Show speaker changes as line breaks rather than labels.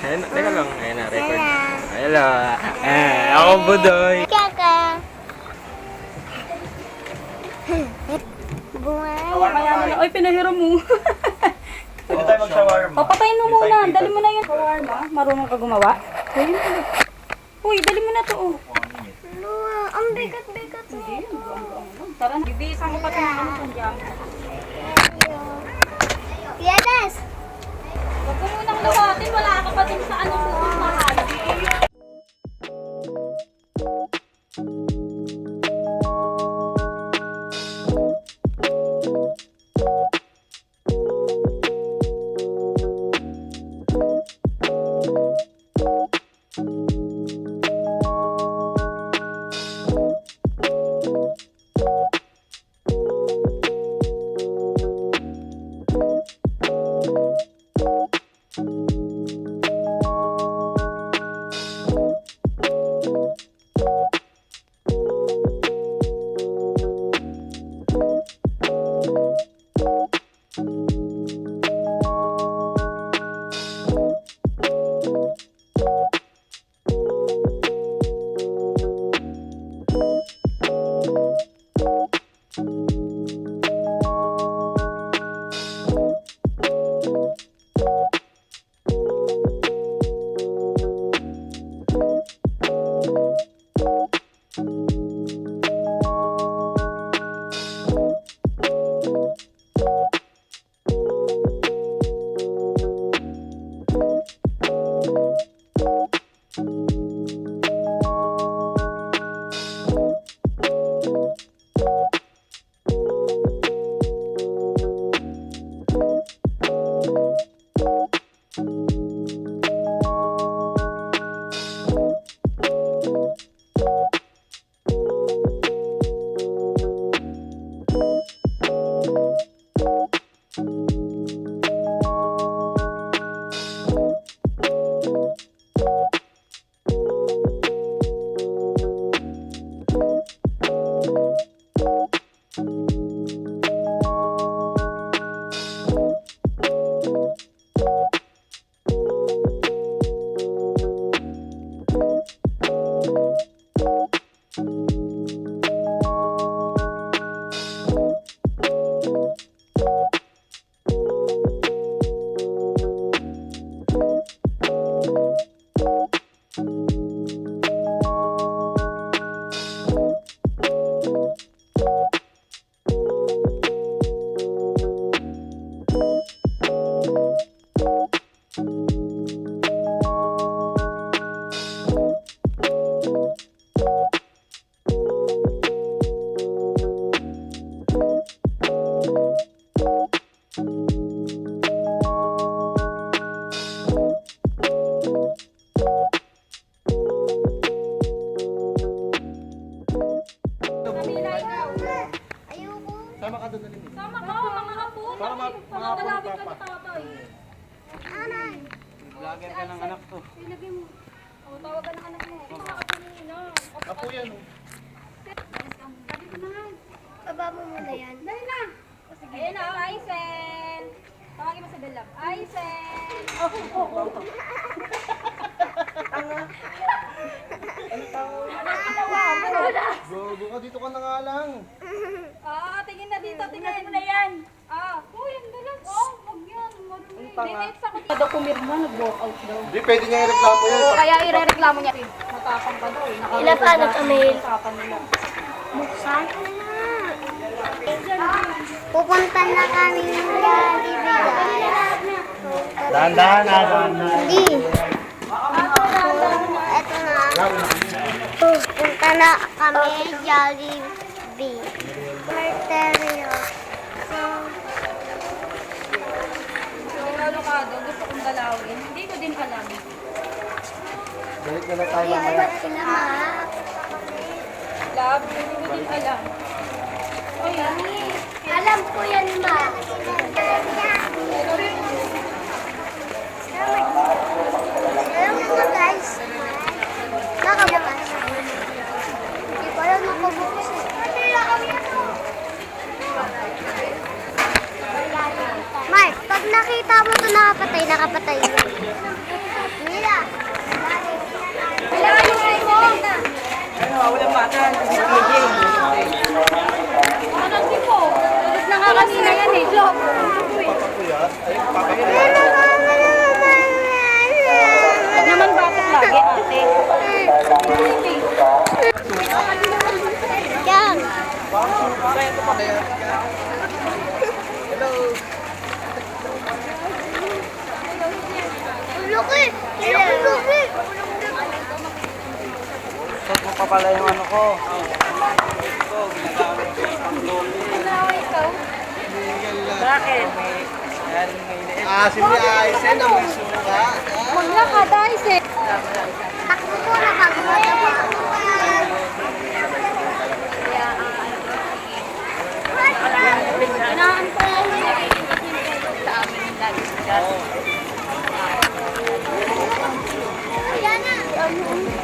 Ayun, teka lang. Ayun na, record. Hello. Ako Budoy.
Kaka. Buwan.
Kaya na, oy, pinahiram mo.
Pwede tayo mag-shawarma.
Papatayin mo muna. Dali mo na yung shawarma. Marunong ka gumawa? Uy, uy, dali mo na to. Oh.
Ang bigat-bigat mo.
Tara na. Bibisan ko pa ito ng ano kung dyan.
Yes!
Huwag ko munang lawatin. Wala ka pa din sa ano buong mahal.
Sama ka doon na rin.
Sama ka, mga apo.
Para mga
Pamalawin ka
papa.
ni tatay.
Anan.
Vlogger ka ng anak to.
Ilagay mo. O, tawagan ng anak mo. Mga apo nila.
Apo yan oh.
Sabi ko na nga.
Baba mo muna yan.
Dali na. Ayun na, Aisen. Tawagin mo sa Belam. Aisen.
Gogo ka, dito ka na nga lang.
Tingin na dito. Tingnan mo na yan. Uy, ang dalag. Wag yan. Marumi. Dinets ako dito. Daw pumirma, nag-walk out daw.
Hindi, pwede niya i-reklamo yan.
Kaya ire-reklamo niya. Matapang pa daw.
Ilan pa nag-mail?
Matapang nila.
Buksan ko na. Pupunta na kami ng Jollibee.
Dahan-dahan na, dahan-dahan.
Hindi. Ito na. Pupunta na kami Jollibee. Marterio.
Yung alokado, gusto kong dalawin. Hindi ko din alam.
Balik na lang tayo
Ay,
mamaya.
ba't sila ma?
Love, hindi ko din alam. Oh, yan.
Alam ko yan, ma. Alam mo nga, guys. Nakabukas. Hindi ko alam nakabukas. Mark, pag nakita mo ito nakapatay, nakapatay yun. Hindi
walang bata. Hindi.
Ano di po? Tulog na nga kanina yan eh. Lop. Huwag naman bakit lagi ate.
Yan. Laki. Laki.
Ito pa pala yung ano ko. Bakit?
Asim ni Aisen na may suka.
Maglakad guys eh.
Takbo po na takbo.
Inaan ko sa amin lagi.
Yan na.